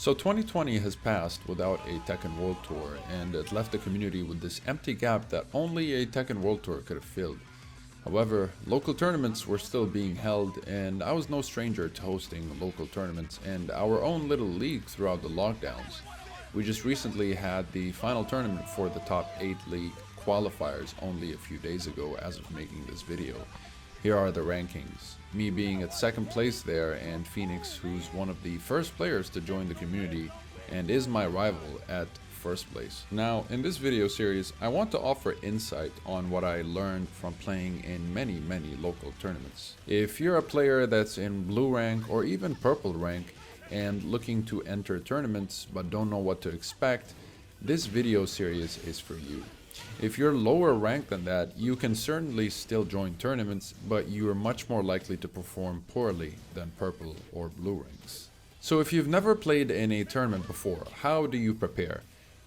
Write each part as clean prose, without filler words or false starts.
So 2020 has passed without a Tekken World Tour, and it left the community with this empty gap that only a Tekken World Tour could have filled. However, local tournaments were still being held, and I was no stranger to hosting local tournaments and our own little league throughout the lockdowns. We just recently had the final tournament for the top 8 league qualifiers only a few days ago as of making this video. Here are the rankings. Me being at second place there, and Phoenix, who's one of the first players to join the community and is my rival, at first place. Now, in this video series, I want to offer insight on what I learned from playing in many local tournaments. If you're a player that's in blue rank or even purple rank and looking to enter tournaments but don't know what to expect, this video series is for you. If you're lower ranked than that, you can certainly still join tournaments, but you are much more likely to perform poorly than purple or blue ranks. So if you've never played in a tournament before, how do you prepare?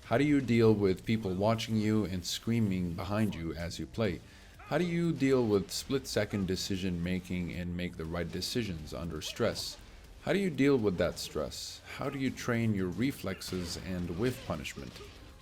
How do you deal with people watching you and screaming behind you as you play? How do you deal with split-second decision making and make the right decisions under stress? How do you deal with that stress? How do you train your reflexes and whiff punishment?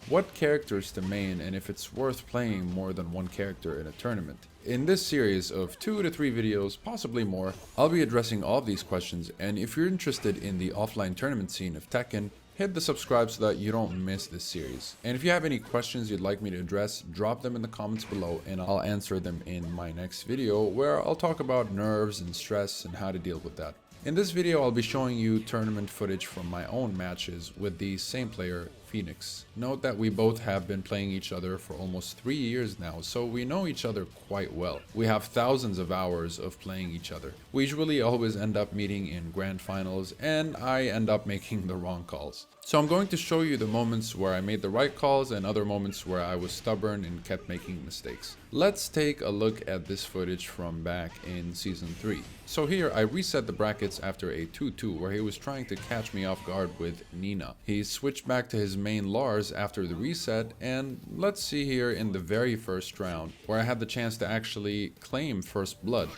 What characters to main, and if it's worth playing more than one character in a tournament? In this series of 2 to 3 videos, possibly more, I'll be addressing all of these questions, and if you're interested in the offline tournament scene of Tekken, hit the subscribe so that you don't miss this series. And if you have any questions you'd like me to address, drop them in the comments below and I'll answer them in my next video, where I'll talk about nerves and stress and how to deal with that. In this video, I'll be showing you tournament footage from my own matches with the same player, Phoenix. Note that we both have been playing each other for almost 3 years now, so we know each other quite well. We have thousands of hours of playing each other. We usually always end up meeting in grand finals, and I end up making the wrong calls. So I'm going to show you the moments where I made the right calls and other moments where I was stubborn and kept making mistakes. Let's take a look at this footage from back in Season 3. So here I reset the brackets after a 2-2 where he was trying to catch me off guard with Nina. He switched back to his main Lars after the reset, and let's see here in the very first round where I had the chance to actually claim first blood.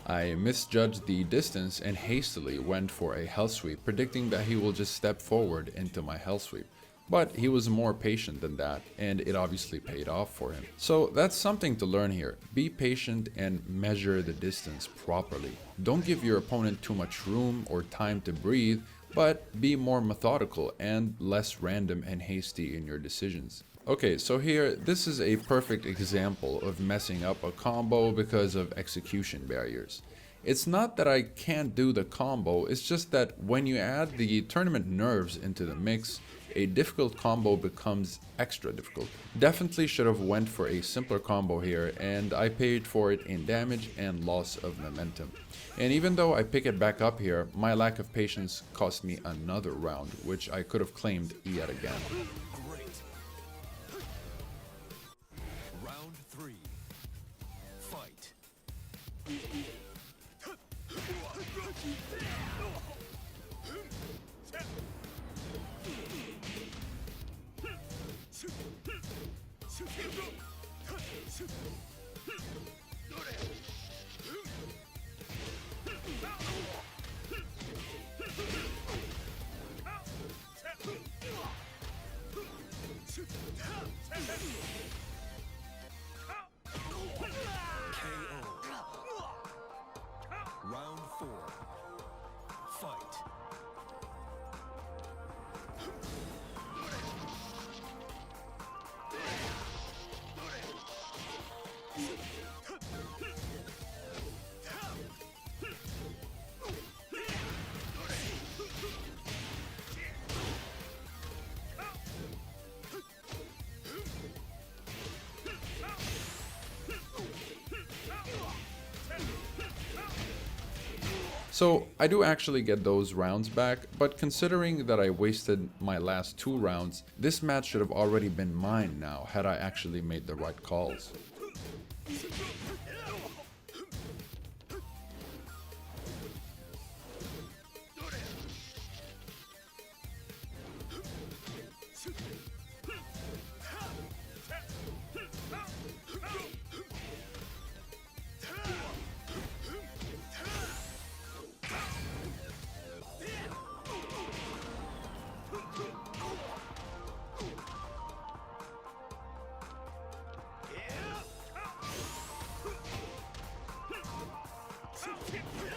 I misjudged the distance and hastily went for a hell sweep, predicting that he will just step forward into my hell sweep. But he was more patient than that, and it obviously paid off for him. So that's something to learn here. Be patient and measure the distance properly. Don't give your opponent too much room or time to breathe, but be more methodical and less random and hasty in your decisions. Okay, so here, this is a perfect example of messing up a combo because of execution barriers. It's not that I can't do the combo, it's just that when you add the tournament nerves into the mix, a difficult combo becomes extra difficult. Definitely should have went for a simpler combo here, and I paid for it in damage and loss of momentum. And even though I pick it back up here, my lack of patience cost me another round, which I could have claimed yet again. Round 3. Fight. Round 4. Fight. So I do actually get those rounds back, but considering that I wasted my last 2 rounds, this match should have already been mine now had I actually made the right calls.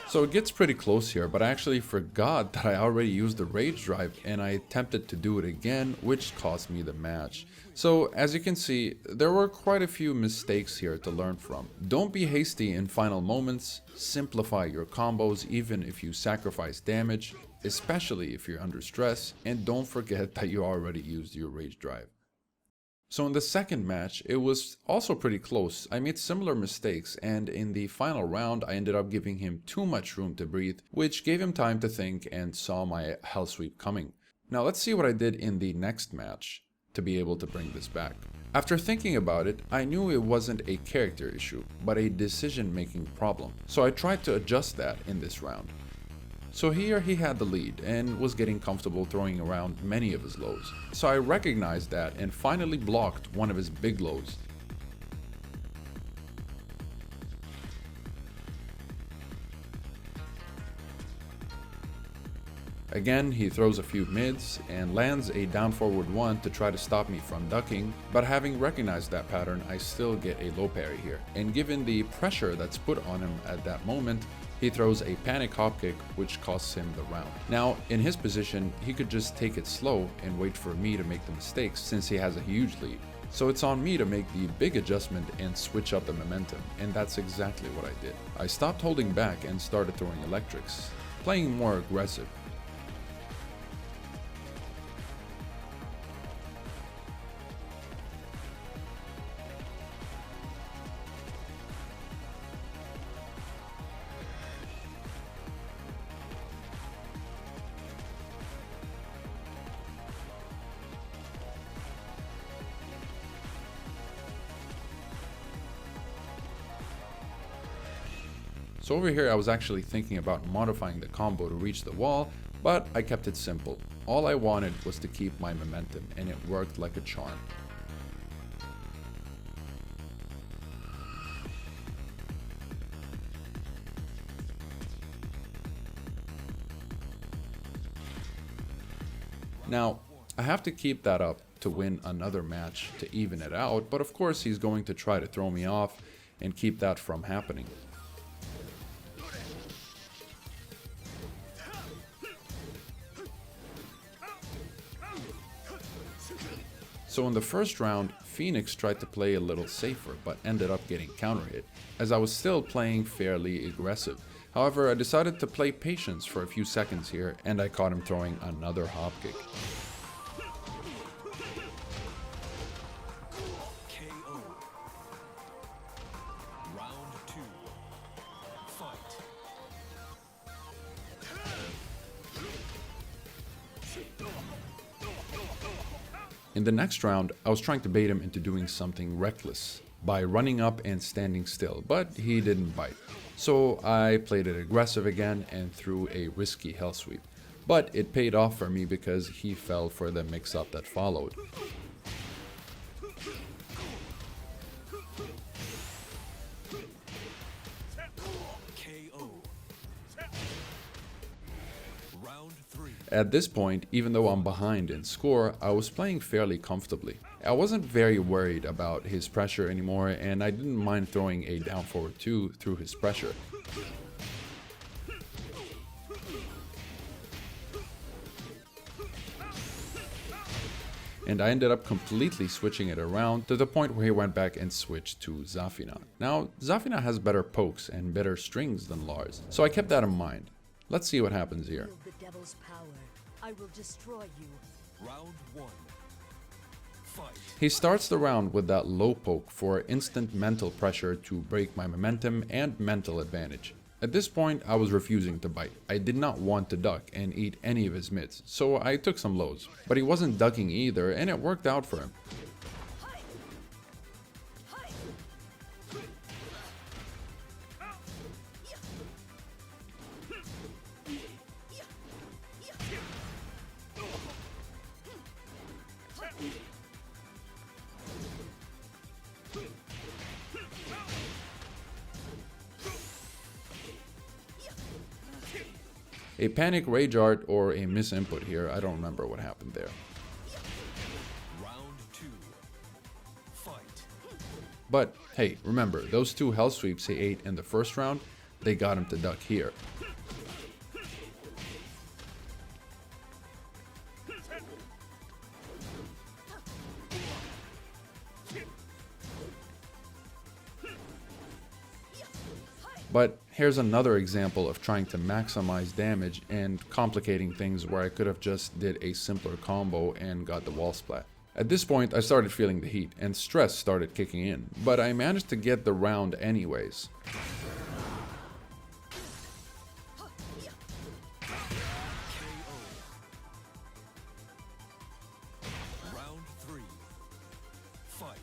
So it gets pretty close here, but I actually forgot that I already used the rage drive and I attempted to do it again, which cost me the match. So as you can see, there were quite a few mistakes here to learn from. Don't be hasty in final moments, simplify your combos even if you sacrifice damage, especially if you're under stress, and don't forget that you already used your rage drive. So in the second match, it was also pretty close. I made similar mistakes, and in the final round, I ended up giving him too much room to breathe, which gave him time to think and saw my hell sweep coming. Now let's see what I did in the next match to be able to bring this back. After thinking about it, I knew it wasn't a character issue, but a decision-making problem. So I tried to adjust that in this round. So here he had the lead and was getting comfortable throwing around many of his lows. So I recognized that and finally blocked one of his big lows. Again, he throws a few mids and lands a down forward 1 to try to stop me from ducking, but having recognized that pattern, I still get a low parry here. And given the pressure that's put on him at that moment, he throws a panic hop kick, which costs him the round. Now, in his position, he could just take it slow and wait for me to make the mistakes since he has a huge lead. So it's on me to make the big adjustment and switch up the momentum, and that's exactly what I did. I stopped holding back and started throwing electrics, playing more aggressive. So over here I was actually thinking about modifying the combo to reach the wall, but I kept it simple. All I wanted was to keep my momentum, and it worked like a charm. Now, I have to keep that up to win another match to even it out, but of course he's going to try to throw me off and keep that from happening. So in the first round, Phoenix tried to play a little safer, but ended up getting counter hit, as I was still playing fairly aggressive. However, I decided to play patience for a few seconds here, and I caught him throwing another hop kick. KO. Round 2. Fight. In the next round, I was trying to bait him into doing something reckless by running up and standing still, but he didn't bite. So I played it aggressive again and threw a risky hell sweep. But it paid off for me because he fell for the mix-up that followed. KO. Round 3. At this point, even though I'm behind in score, I was playing fairly comfortably. I wasn't very worried about his pressure anymore, and I didn't mind throwing a down forward 2 through his pressure. And I ended up completely switching it around to the point where he went back and switched to Zafina. Now, Zafina has better pokes and better strings than Lars, so I kept that in mind. Let's see what happens here. Wield the devil's power. I will destroy you. Round 1. Fight. He starts the round with that low poke for instant mental pressure to break my momentum and mental advantage. At this point, I was refusing to bite. I did not want to duck and eat any of his mitts, so I took some lows. But he wasn't ducking either, and it worked out for him. A panic rage art or a misinput here, I don't remember what happened there. Round 2. Fight. But hey, remember, those 2 hell sweeps he ate in the first round, they got him to duck here. But here's another example of trying to maximize damage and complicating things where I could have just did a simpler combo and got the wall splat. At this point, I started feeling the heat and stress started kicking in, but I managed to get the round anyways. Round 3. Fight.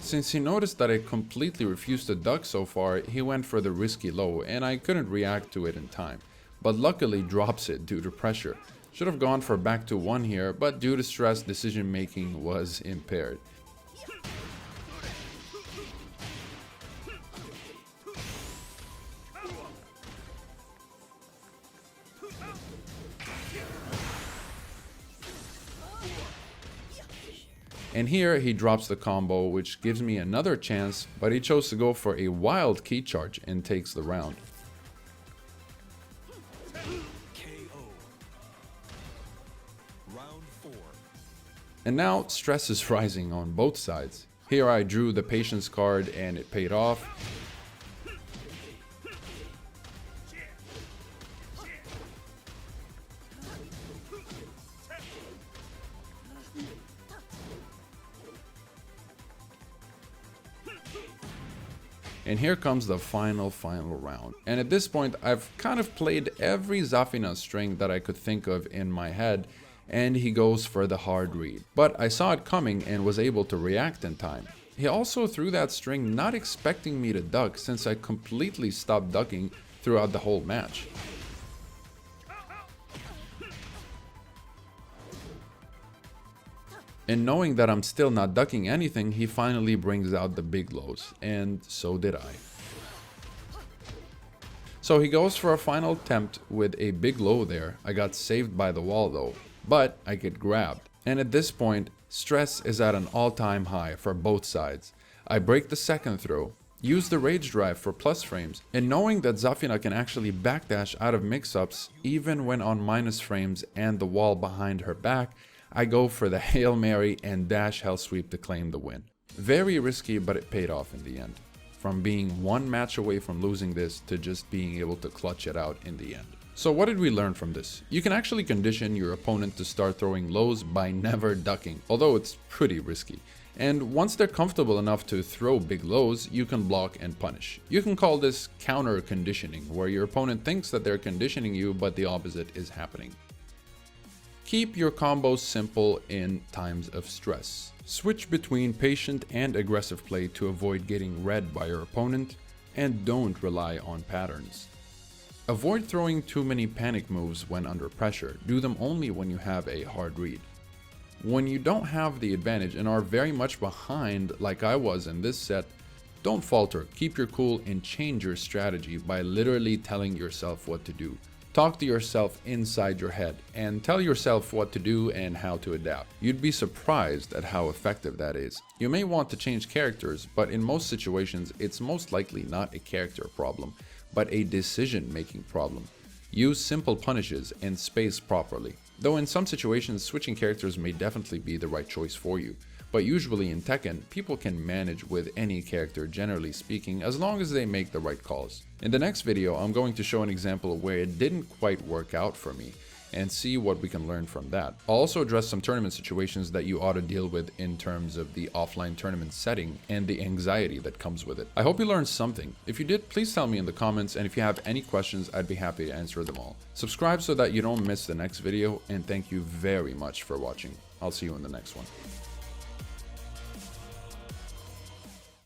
Since he noticed that I completely refused to duck so far, he went for the risky low and I couldn't react to it in time, but luckily drops it due to pressure. Should have gone for back to 1 here, but due to stress, decision making was impaired. And here he drops the combo, which gives me another chance, but he chose to go for a wild key charge and takes the round. KO. Round 4. And now stress is rising on both sides. Here I drew the patience card and it paid off. And here comes the final round. And at this point, I've kind of played every Zafina string that I could think of in my head, and he goes for the hard read. But I saw it coming and was able to react in time. He also threw that string not expecting me to duck, since I completely stopped ducking throughout the whole match. And knowing that I'm still not ducking anything, he finally brings out the big lows, and so did I. So he goes for a final attempt with a big low there. I got saved by the wall though, but I get grabbed. And at this point, stress is at an all-time high for both sides. I break the second throw, use the rage drive for plus frames, and knowing that Zafina can actually backdash out of mix-ups even when on minus frames and the wall behind her back, I go for the Hail Mary and dash hell sweep to claim the win. Very risky, but it paid off in the end. From being 1 match away from losing this to just being able to clutch it out in the end. So what did we learn from this? You can actually condition your opponent to start throwing lows by never ducking, although it's pretty risky. And once they're comfortable enough to throw big lows, you can block and punish. You can call this counter conditioning, where your opponent thinks that they're conditioning you, but the opposite is happening. Keep your combos simple in times of stress. Switch between patient and aggressive play to avoid getting read by your opponent, and don't rely on patterns. Avoid throwing too many panic moves when under pressure. Do them only when you have a hard read. When you don't have the advantage and are very much behind like I was in this set, don't falter, keep your cool and change your strategy by literally telling yourself what to do. Talk to yourself inside your head and tell yourself what to do and how to adapt. You'd be surprised at how effective that is. You may want to change characters, but in most situations, it's most likely not a character problem, but a decision-making problem. Use simple punishes and space properly. Though in some situations, switching characters may definitely be the right choice for you. But usually in Tekken, people can manage with any character generally speaking as long as they make the right calls. In the next video, I'm going to show an example where it didn't quite work out for me, and see what we can learn from that. I'll also address some tournament situations that you ought to deal with in terms of the offline tournament setting and the anxiety that comes with it. I hope you learned something. If you did, please tell me in the comments, and if you have any questions, I'd be happy to answer them all. Subscribe so that you don't miss the next video, and thank you very much for watching. I'll see you in the next one.